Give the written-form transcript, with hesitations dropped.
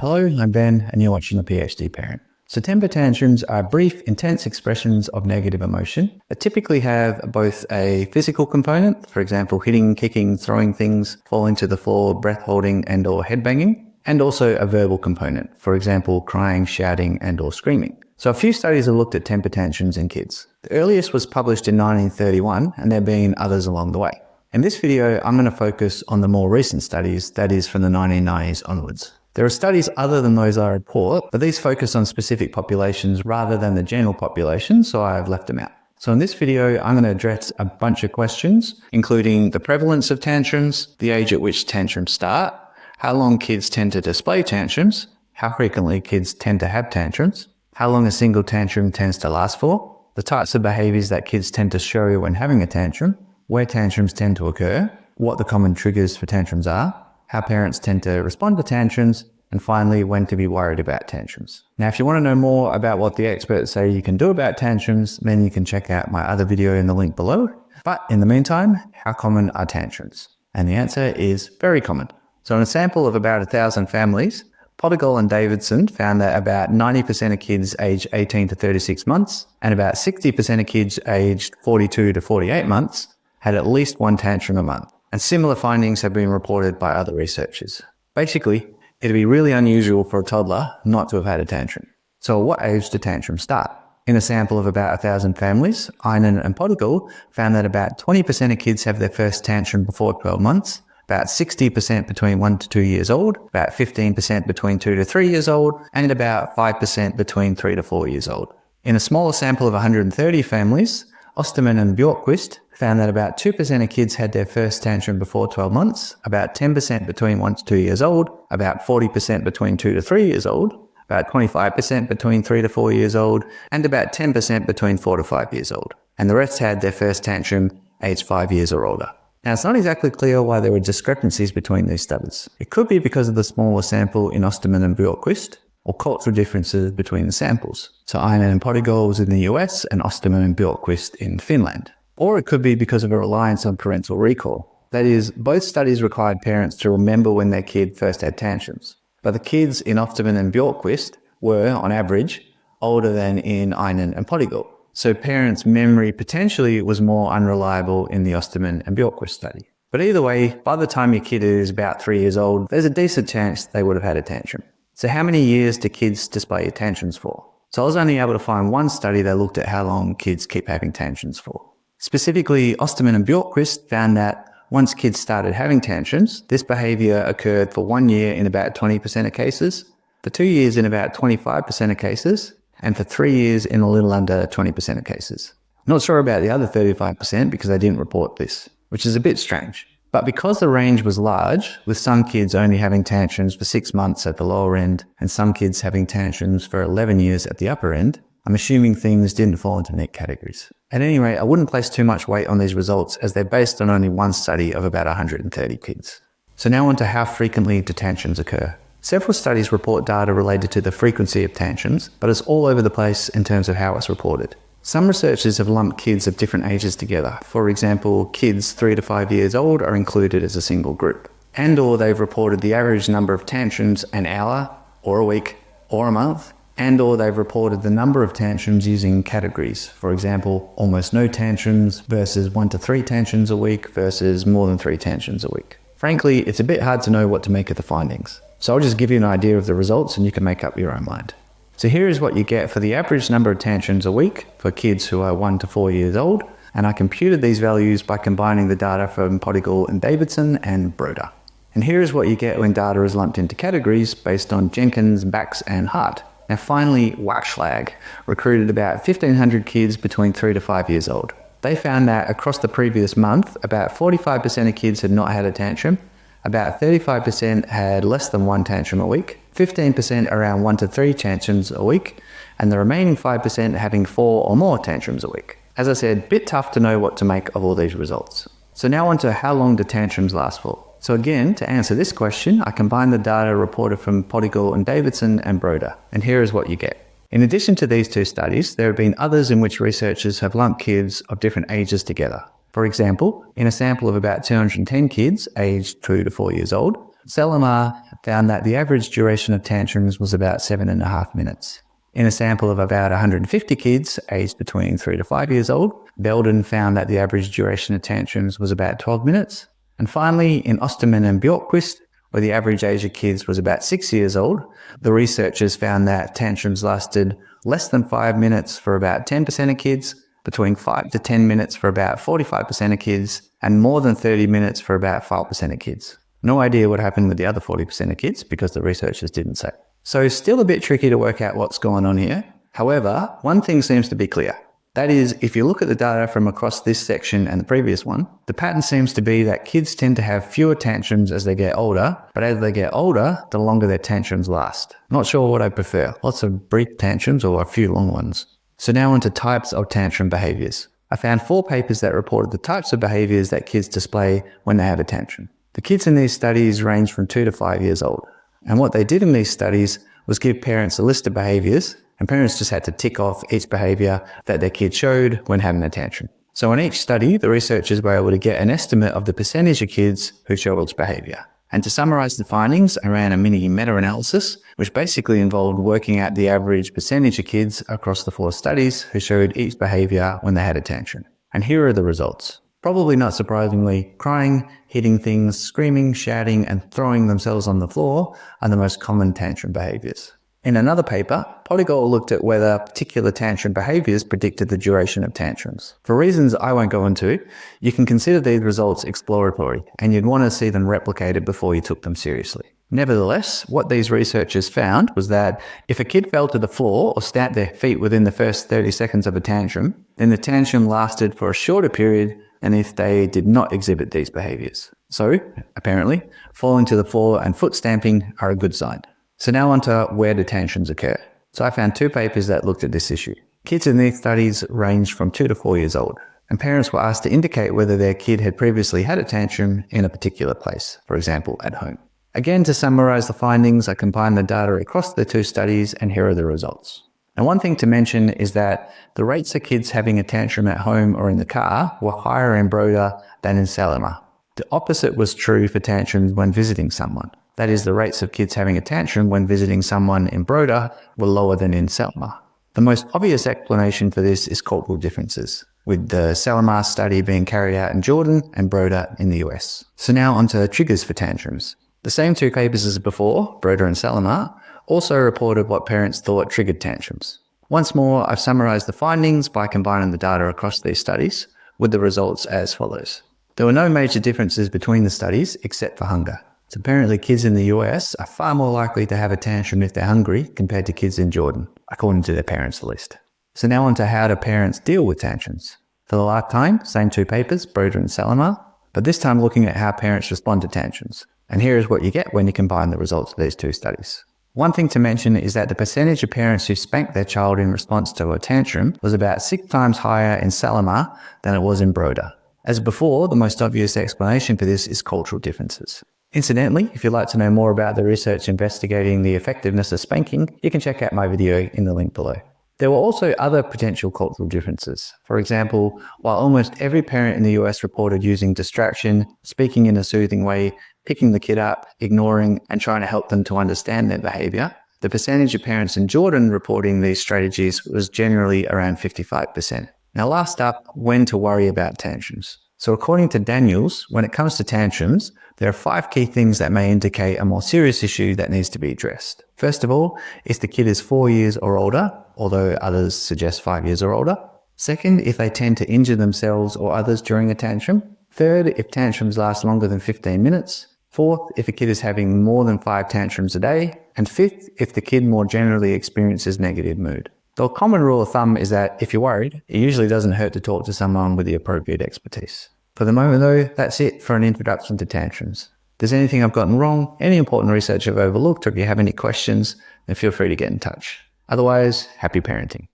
Hello, I'm Ben, and you're watching The PhD Parent. So temper tantrums are brief, intense expressions of negative emotion that typically have both a physical component, for example, hitting, kicking, throwing things, falling to the floor, breath holding and or headbanging, and also a verbal component, for example, crying, shouting and or screaming. So a few studies have looked at temper tantrums in kids. The earliest was published in 1931, and there have been others along the way. In this video, I'm going to focus on the more recent studies, that is from the 1990s onwards. There are studies other than those I report, but these focus on specific populations rather than the general population, so I've left them out. So in this video, I'm going to address a bunch of questions, including the prevalence of tantrums, the age at which tantrums start, how long kids tend to display tantrums, how frequently kids tend to have tantrums, how long a single tantrum tends to last for, the types of behaviors that kids tend to show when having a tantrum, where tantrums tend to occur, what the common triggers for tantrums are, how parents tend to respond to tantrums, and finally, when to be worried about tantrums. Now, if you want to know more about what the experts say you can do about tantrums, then you can check out my other video in the link below. But in the meantime, how common are tantrums? And the answer is very common. So in a sample of about 1,000 families, Pottigal and Davidson found that about 90% of kids aged 18 to 36 months and about 60% of kids aged 42 to 48 months had at least one tantrum a month. And similar findings have been reported by other researchers. Basically, it'd be really unusual for a toddler not to have had a tantrum. So at what age do tantrums start? In a sample of about 1,000 families, Einan and Pottigal found that about 20% of kids have their first tantrum before 12 months, about 60% between 1 to 2 years old, about 15% between 2 to 3 years old, and about 5% between 3 to 4 years old. In a smaller sample of 130 families, Osterman and Bjorkquist found that about 2% of kids had their first tantrum before 12 months, about 10% between 1 to 2 years old, about 40% between 2 to 3 years old, about 25% between 3 to 4 years old, and about 10% between 4 to 5 years old. And the rest had their first tantrum aged 5 years or older. Now, it's not exactly clear why there were discrepancies between these studies. It could be because of the smaller sample in Osterman and Bjorkquist, or cultural differences between the samples. So Einan and Pottigal was in the US and Osterman and Bjorkquist in Finland. Or it could be because of a reliance on parental recall. That is, both studies required parents to remember when their kid first had tantrums. But the kids in Osterman and Bjorkquist were, on average, older than in Einan and Pottigal. So parents' memory potentially was more unreliable in the Osterman and Bjorkquist study. But either way, by the time your kid is about 3 years old, there's a decent chance they would have had a tantrum. So how many years do kids display tantrums for? So I was only able to find one study that looked at how long kids keep having tantrums for. Specifically, Osterman and Bjorkquist found that once kids started having tantrums, this behavior occurred for 1 year in about 20% of cases, for 2 years in about 25% of cases, and for 3 years in a little under 20% of cases. Not sure about the other 35% because I didn't report this, which is a bit strange. But because the range was large, with some kids only having tantrums for 6 months at the lower end and some kids having tantrums for 11 years at the upper end, I'm assuming things didn't fall into neat categories. At any rate, I wouldn't place too much weight on these results as they're based on only one study of about 130 kids. So now on to how frequently do tantrums occur. Several studies report data related to the frequency of tantrums, but it's all over the place in terms of how it's reported. Some researchers have lumped kids of different ages together. For example, kids 3 to 5 years old are included as a single group. And/or they've reported the average number of tantrums an hour, or a week, or a month. And/or they've reported the number of tantrums using categories. For example, almost no tantrums versus 1 to 3 tantrums a week versus more than 3 tantrums a week. Frankly, it's a bit hard to know what to make of the findings. So I'll just give you an idea of the results and you can make up your own mind. So here is what you get for the average number of tantrums a week for kids who are 1 to 4 years old. And I computed these values by combining the data from Pottigal and Davidson and Broder. And here is what you get when data is lumped into categories based on Jenkins, Bax and Hart. Now finally, Waxlag recruited about 1,500 kids between 3 to 5 years old. They found that across the previous month, about 45% of kids had not had a tantrum, about 35% had less than one tantrum a week, 15% around 1 to 3 tantrums a week, and the remaining 5% having 4 or more tantrums a week. As I said, bit tough to know what to make of all these results. So now on to how long do tantrums last for. So again, to answer this question, I combined the data reported from Pottigal and Davidson and Broder, and here is what you get. In addition to these two studies, there have been others in which researchers have lumped kids of different ages together. For example, in a sample of about 210 kids aged 2 to 4 years old, Selimar found that the average duration of tantrums was about 7.5 minutes. In a sample of about 150 kids aged between 3 to 5 years old, Belden found that the average duration of tantrums was about 12 minutes. And finally, in Osterman and Bjorkquist, where the average age of kids was about 6 years old, the researchers found that tantrums lasted less than 5 minutes for about 10% of kids, between 5 to 10 minutes for about 45% of kids, and more than 30 minutes for about 5% of kids. No idea what happened with the other 40% of kids because the researchers didn't say. So still a bit tricky to work out what's going on here. However, one thing seems to be clear. That is, if you look at the data from across this section and the previous one, the pattern seems to be that kids tend to have fewer tantrums as they get older, but as they get older, the longer their tantrums last. Not sure what I prefer, lots of brief tantrums or a few long ones. So now onto types of tantrum behaviors. I found 4 papers that reported the types of behaviors that kids display when they have a tantrum. The kids in these studies range from 2 to 5 years old. And what they did in these studies was give parents a list of behaviors, and parents just had to tick off each behavior that their kid showed when having a tantrum. So in each study, the researchers were able to get an estimate of the percentage of kids who show each behavior. And to summarize the findings, I ran a mini meta-analysis, which basically involved working out the average percentage of kids across the 4 studies who showed each behavior when they had a tantrum. And here are the results. Probably not surprisingly, crying, hitting things, screaming, shouting, and throwing themselves on the floor are the most common tantrum behaviors. In another paper, Polygold looked at whether particular tantrum behaviors predicted the duration of tantrums. For reasons I won't go into, you can consider these results exploratory, and you'd want to see them replicated before you took them seriously. Nevertheless, what these researchers found was that if a kid fell to the floor or stamped their feet within the first 30 seconds of a tantrum, then the tantrum lasted for a shorter period than if they did not exhibit these behaviors. So, apparently, falling to the floor and foot stamping are a good sign. So now onto where do tantrums occur. So I found 2 papers that looked at this issue. Kids in these studies ranged from 2 to 4 years old, and parents were asked to indicate whether their kid had previously had a tantrum in a particular place, for example, at home. Again, to summarize the findings, I combined the data across the 2 studies, and here are the results. And one thing to mention is that the rates of kids having a tantrum at home or in the car were higher in Broda than in Selimar. The opposite was true for tantrums when visiting someone. That is, the rates of kids having a tantrum when visiting someone in Broda were lower than in Selimar. The most obvious explanation for this is cultural differences, with the Selimar study being carried out in Jordan and Broda in the US. So now onto triggers for tantrums. The same 2 papers as before, Broda and Selimar, also reported what parents thought triggered tantrums. Once more, I've summarized the findings by combining the data across these studies, with the results as follows. There were no major differences between the studies except for hunger. So apparently kids in the US are far more likely to have a tantrum if they're hungry compared to kids in Jordan, according to their parents' list. So now on to how do parents deal with tantrums. For the last time, same 2 papers, Broda and Selimar, but this time looking at how parents respond to tantrums. And here is what you get when you combine the results of these 2 studies. One thing to mention is that the percentage of parents who spanked their child in response to a tantrum was about 6 times higher in Selimar than it was in Broda. As before, the most obvious explanation for this is cultural differences. Incidentally, if you'd like to know more about the research investigating the effectiveness of spanking, you can check out my video in the link below. There were also other potential cultural differences. For example, while almost every parent in the US reported using distraction, speaking in a soothing way, picking the kid up, ignoring, and trying to help them to understand their behavior, the percentage of parents in Jordan reporting these strategies was generally around 55%. Now last up, when to worry about tantrums. So according to Daniels, when it comes to tantrums, there are 5 key things that may indicate a more serious issue that needs to be addressed. First of all, if the kid is 4 years or older, although others suggest 5 years or older. Second, if they tend to injure themselves or others during a tantrum. Third, if tantrums last longer than 15 minutes. Fourth, if a kid is having more than 5 tantrums a day. And fifth, if the kid more generally experiences negative mood. The common rule of thumb is that if you're worried, it usually doesn't hurt to talk to someone with the appropriate expertise. For the moment though, that's it for an introduction to tantrums. If there's anything I've gotten wrong, any important research I've overlooked, or if you have any questions, then feel free to get in touch. Otherwise, happy parenting.